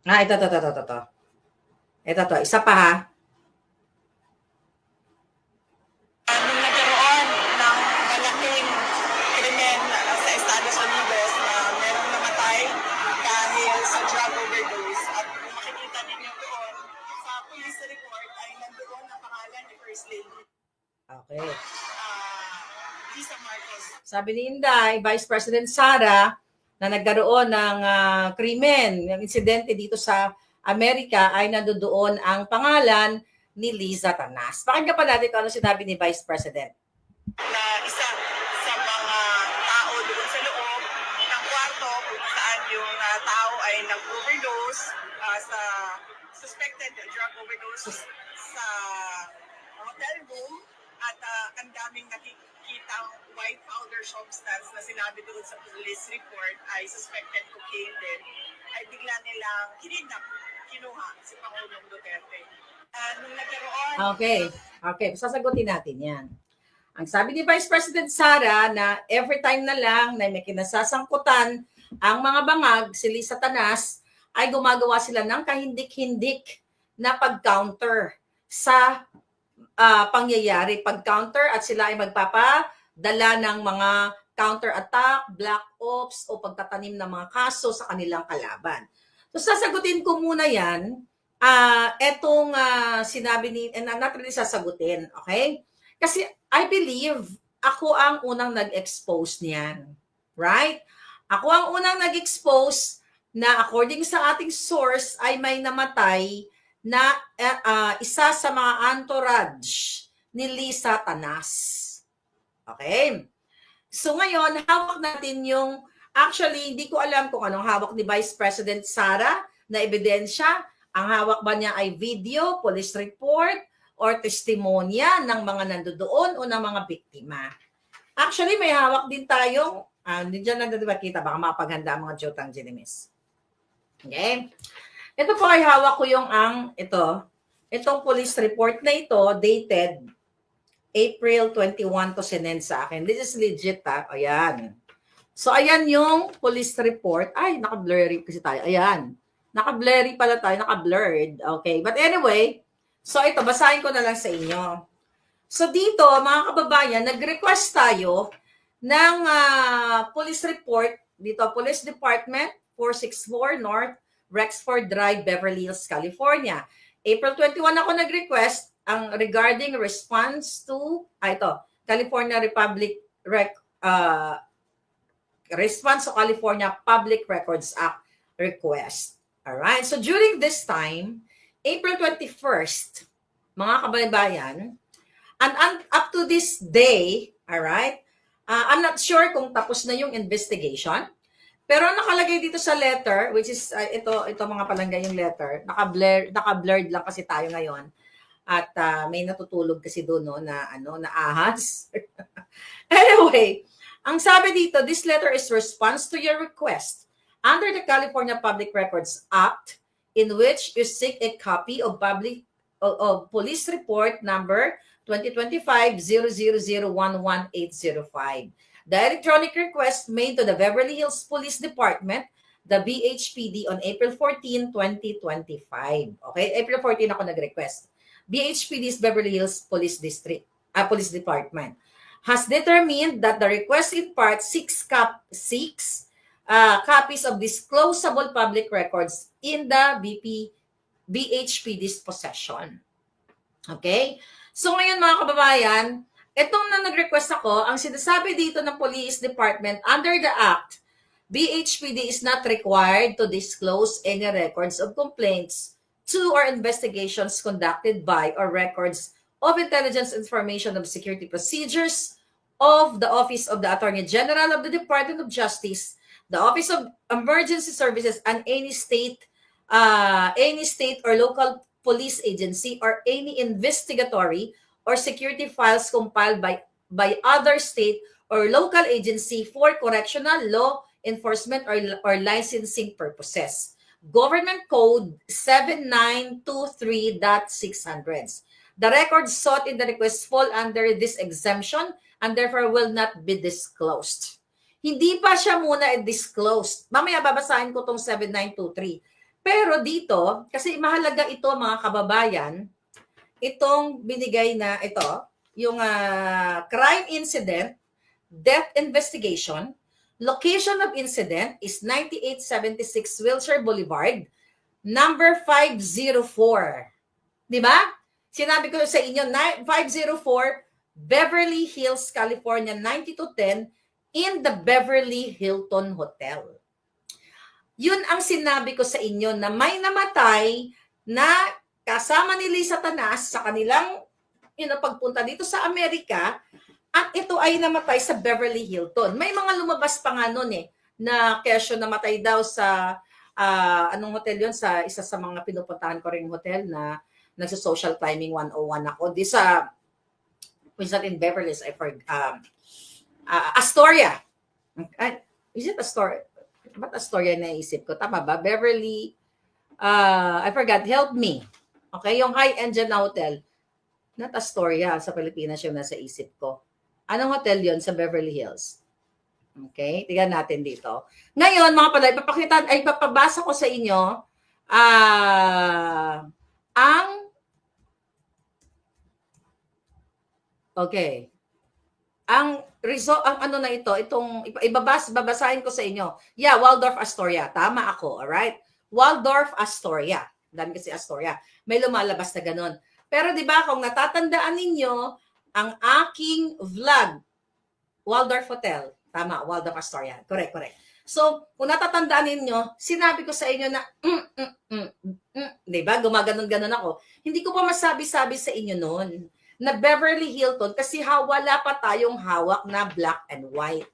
Ito. Ito, isa pa ha. Nung nagkaroon ng malaking krimen sa Estados Unidos na merong namatay dahil sa drug overdose at kung makikita ninyo doon sa police report ay nandoon ang pangalan ni First Lady Okay. Lisa Marcos. Sabi ni Inday, Vice President Sara, na nagkaroon ng krimen, ng insidente dito sa Amerika ay nandoon ang pangalan ni Liza Tanas. Pakinggan pa natin kung ano sinabi ni Vice President. Na isa sa mga tao doon sa loob ng kwarto kung saan yung tao ay nag-overdose sa suspected drug overdose sa hotel room at ang daming nakikitang white powder substance na sinabi doon sa police report ay suspected cocaine din, ay bigla nilang kinuha si Pangulong Duterte. Nung nagkaroon... Okay, sasagutin natin yan. Ang sabi ni Vice President Sara na every time na lang na may kinasasangkutan ang mga bangag, si Liza Tanas, ay gumagawa sila ng kahindik-hindik na pag-counter sa pangyayari, pag-counter at sila ay magpapadala ng mga counter-attack, black ops o pagtatanim ng mga kaso sa kanilang kalaban. So sasagutin ko muna yan. Etong sinabi ni, and I'm not really sasagutin, okay? Kasi I believe ako ang unang nag-expose niyan. Right? Ako ang unang nag-expose na according sa ating source ay may namatay na isa sa mga entourage ni Liza Tanas. Okay? So ngayon, hawak natin yung, actually, hindi ko alam kung anong hawak ni Vice President Sara na ebidensya. Ang hawak ba niya ay video, police report, or testimonya ng mga nandoon o ng mga biktima. Actually, may hawak din tayong, hindi dyan na kita, baka mapaghanda ang mga Jotang Ginimis. Okay? Ito po ay hawak ko yung itong police report na ito, dated April 21 to sinend sa akin. This is legit ha. Ayan. So, ayan yung police report. Ay, naka-blurry kasi tayo. Ayan. Naka-blurry pala tayo, naka-blurred. Okay. But anyway, so ito, basahin ko na lang sa inyo. So dito, mga kababayan, nag-request tayo ng police report. Dito, Police Department, 464 North Rexford Drive, Beverly Hills, California. April 21 ako nag-request ang regarding response to, California response to California Public Records Act request. Alright, so during this time, April 21st, mga kababayan, and up to this day, alright, I'm not sure kung tapos na yung investigation, pero nakalagay dito sa letter, which is, ito mga palangga yung letter, naka-blurred lang kasi tayo ngayon, at may natutulog kasi doon, no, na ahas. Anyway, ang sabi dito, this letter is response to your request under the California Public Records Act, in which you seek a copy of police report number 2025-00011805. The electronic request made to the Beverly Hills Police Department, the BHPD, on April 14, 2025. Okay, April 14 ako nag-request. BHPD's Beverly Hills Police Department has determined that the request in part seeks copies of disclosable public records in the BHPD's possession. Okay? So ngayon mga kababayan, itong na nag-request ako, ang sinasabi dito ng Police Department, under the Act, BHPD is not required to disclose any records of complaints to or investigations conducted by or records of intelligence information of security procedures of the Office of the Attorney General of the Department of Justice, the Office of Emergency Services, and any state or local police agency, or any investigatory or security files compiled by other state or local agency for correctional, law enforcement, or licensing purposes. Government Code 7923.600. The records sought in the request fall under this exemption and therefore will not be disclosed. Hindi pa siya muna disclosed. Mamaya babasahin ko tong 7923. Pero dito, kasi mahalaga ito mga kababayan, itong binigay na ito, yung crime incident, death investigation, location of incident is 9876 Wilshire Boulevard, number 504. Di ba? Sinabi ko sa inyo, 504 Beverly Hills, California, 9210 in the Beverly Hilton Hotel. Yun ang sinabi ko sa inyo na may namatay na kasama ni Lisa Tanas sa kanilang pagpunta dito sa Amerika at ito ay namatay sa Beverly Hilton. May mga lumabas pa nga nun na kesyo namatay daw sa anong hotel yun? Sa isa sa mga pinupuntahan ko rin hotel na nagsa-social climbing 101 ako. Di sa was that in Beverly Hills? I forgot. Astoria. Is it Astoria? Ba't Astoria naisip ko? Tama ba? Beverly, I forgot. Help me. Okay, yung high-end dyan na hotel. Not Astoria. Sa Pilipinas yung nasa isip ko. Anong hotel yon sa Beverly Hills? Okay, tingnan natin dito. Ngayon, mga pala, ipapabasa ko sa inyo ang result, ang ano na ito, itong babasahin ko sa inyo. Yeah, Waldorf Astoria. Tama ako, alright? Waldorf Astoria. Dami kasi Astoria. May lumalabas na ganun. Pero di ba kung natatandaan ninyo, ang aking vlog, Waldorf Hotel. Tama, Waldorf Astoria. Correct. So, kung natatandaan ninyo, sinabi ko sa inyo na, di ba? Gumaganon-ganon ako. Hindi ko pa masabi-sabi sa inyo noon na Beverly Hilton kasi wala pa tayong hawak na black and white.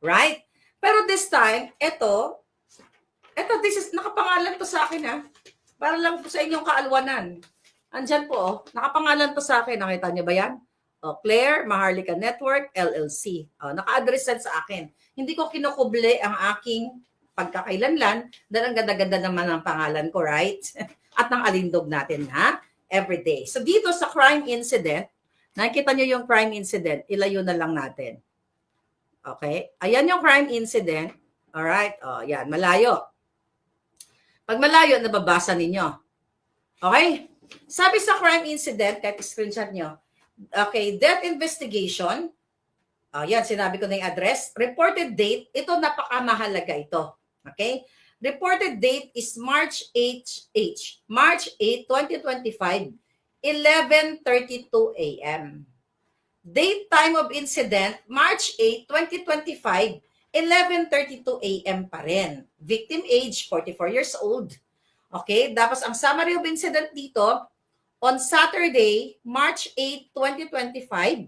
Right? Pero this time, this is, nakapangalan to sa akin Para lang po sa inyong kaalwanan. Andyan po, nakapangalan to sa akin. Nakita niyo ba yan? Claire Maharlika Network, LLC. Naka-address sa akin. Hindi ko kinukuble ang aking pagkakailanlan dahil ang ganda-ganda naman ang pangalan ko, right? At ng alindog natin, every day. So dito sa crime incident, nakikita nyo yung crime incident, ilayo na lang natin. Okay? Ayan yung crime incident. Alright? Yan, malayo. Pag malayo, nababasa ninyo. Okay? Sabi sa crime incident, kahit screenshot nyo, okay, death investigation, yan, sinabi ko na yung address. Reported date, ito napakamahalaga ito. Okay? Reported date is March 8, 2025, 11:32 a.m. Date time of incident, March 8, 2025, 11:32 a.m. pa rin. Victim age, 44 years old. Okay? Tapos ang summary of incident dito, on Saturday, March 8, 2025,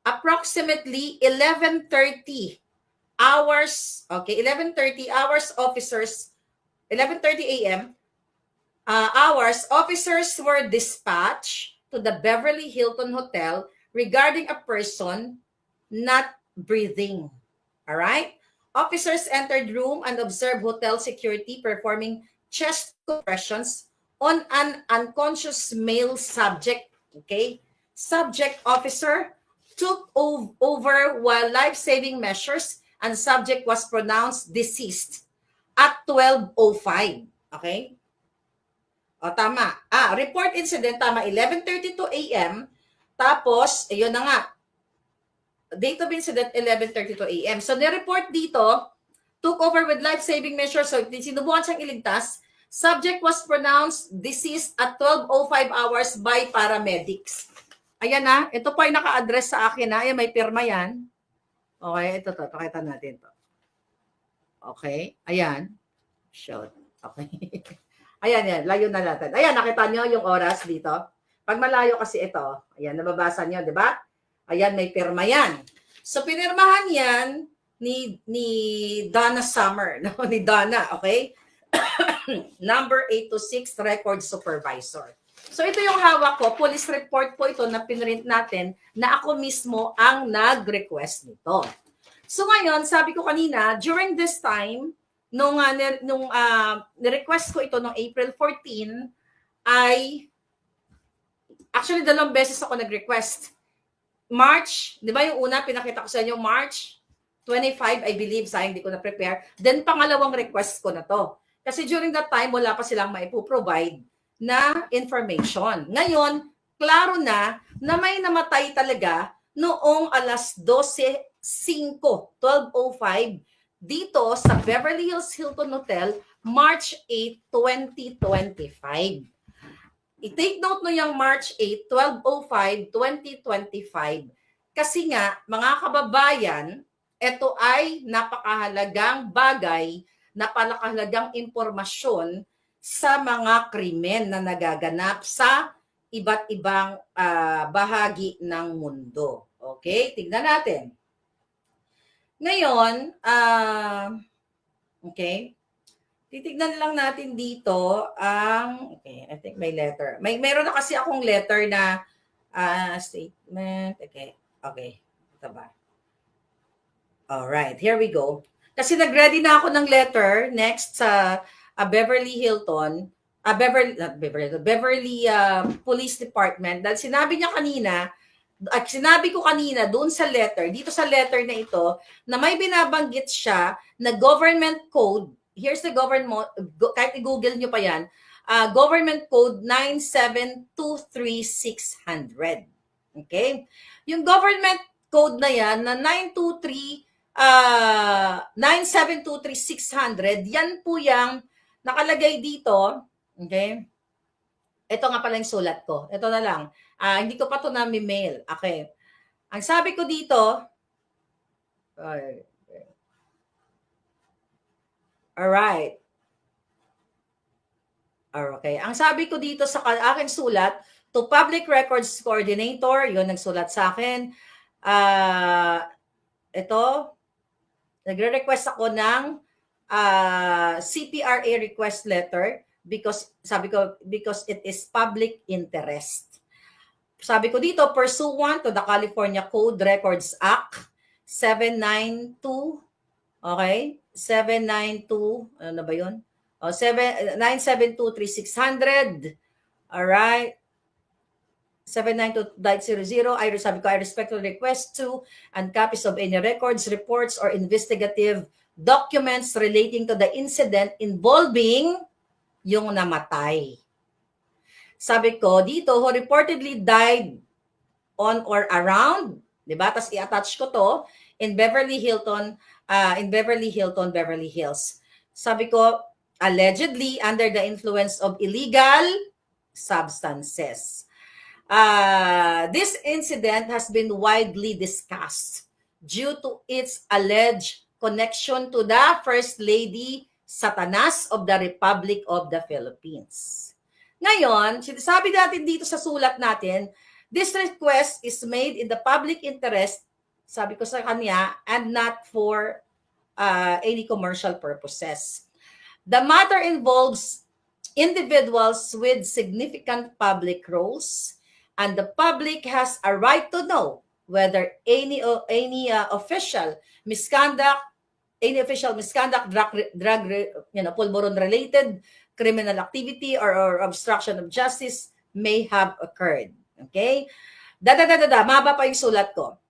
approximately 11:30 hours, okay, 11:30 hours officers, 11:30 a.m. Hours, officers were dispatched to the Beverly Hilton Hotel regarding a person not breathing. All right? Officers entered room and observed hotel security performing chest compressions on an unconscious male subject. Okay? Subject officer took over while life-saving measures and subject was pronounced deceased at 12:05. Okay? Tama. Report incident, tama, 11:32 a.m. Tapos, ayun na nga, date of incident, 11:32 a.m. So, nireport dito, took over with life-saving measures. So, sinubukan siyang iligtas. Subject was pronounced deceased at 12:05 hours by paramedics. Ayan ito po ay naka-address sa akin Ayan, may pirma yan. Okay, ito pakita natin to. Okay, ayan. Shoot. Okay. Ayan, layo na natin. Ayan, nakita nyo yung oras dito. Pag malayo kasi ito, ayan, nababasa nyo, di ba? Ayan, may pirma yan. So, pinirmahan yan ni Donna Summer, ni Donna, okay? Number 826, record supervisor. So, ito yung hawak ko. Police report po ito na pinrint natin na ako mismo ang nag-request nito. So, ngayon, sabi ko kanina, during this time, nung request ko ito noong April 14, ay actually, 2 beses ako nag-request. March, di ba yung una, pinakita ko sa inyo, March 25, I believe, sayang hindi ko na-prepare. Then, pangalawang request ko na to. Kasi during that time, wala pa silang maipoprovide na information. Ngayon, klaro na may namatay talaga noong alas 12:05 dito sa Beverly Hills Hilton Hotel, March 8, 2025. I-take note no yung March 8, 12:05, 2025. Kasi nga, mga kababayan, ito ay napakahalagang bagay, napakahalagang impormasyon sa mga krimen na nagaganap sa iba't ibang bahagi ng mundo. Okay? Tignan natin. Ngayon, okay, titignan lang natin dito ang, okay, I think may letter. Meron na kasi akong letter na statement. Okay, ito ba? Alright, here we go. Kasi nag-ready na ako ng letter next sa Beverly Hilton, Beverly Police Department. Dahil sinabi niya kanina, at sinabi ko kanina doon sa letter, dito sa letter na ito, na may binabanggit siya na government code. Here's the government, kahit i-google nyo pa yan, government code 9723600. Okay? Yung government code na yan, na 9723600, yan po yung nakalagay dito. Okay? Ito nga pala yung sulat ko. Ito na lang. Hindi ko pa ito na-mail. Okay. Ang sabi ko dito, alright. Okay. Ang sabi ko dito sa aking sulat, to Public Records Coordinator, yun nagsulat sa akin. Ito, nagre-request ako ng CPRA request letter because it is public interest. Sabi ko dito, pursuant to the California Code Records Act 792, okay? 792, ano na ba yun? 9723600, alright? 792.00, sabi ko, I respectfully request to and copies of any records, reports, or investigative documents relating to the incident involving yung namatay. Sabi ko dito, who reportedly died on or around, di ba? Tapos i-attach ko to in Beverly Hilton, Beverly Hills. Sabi ko, allegedly under the influence of illegal substances. This incident has been widely discussed due to its alleged connection to the First Lady Satanas of the Republic of the Philippines. Ngayon, sabi natin dito sa sulat natin, this request is made in the public interest, sabi ko sa kanya, and not for any commercial purposes. The matter involves individuals with significant public roles, and the public has a right to know whether any official misconduct, drug pulburon-related criminal activity or obstruction of justice may have occurred. Okay? Maba pa yung sulat ko.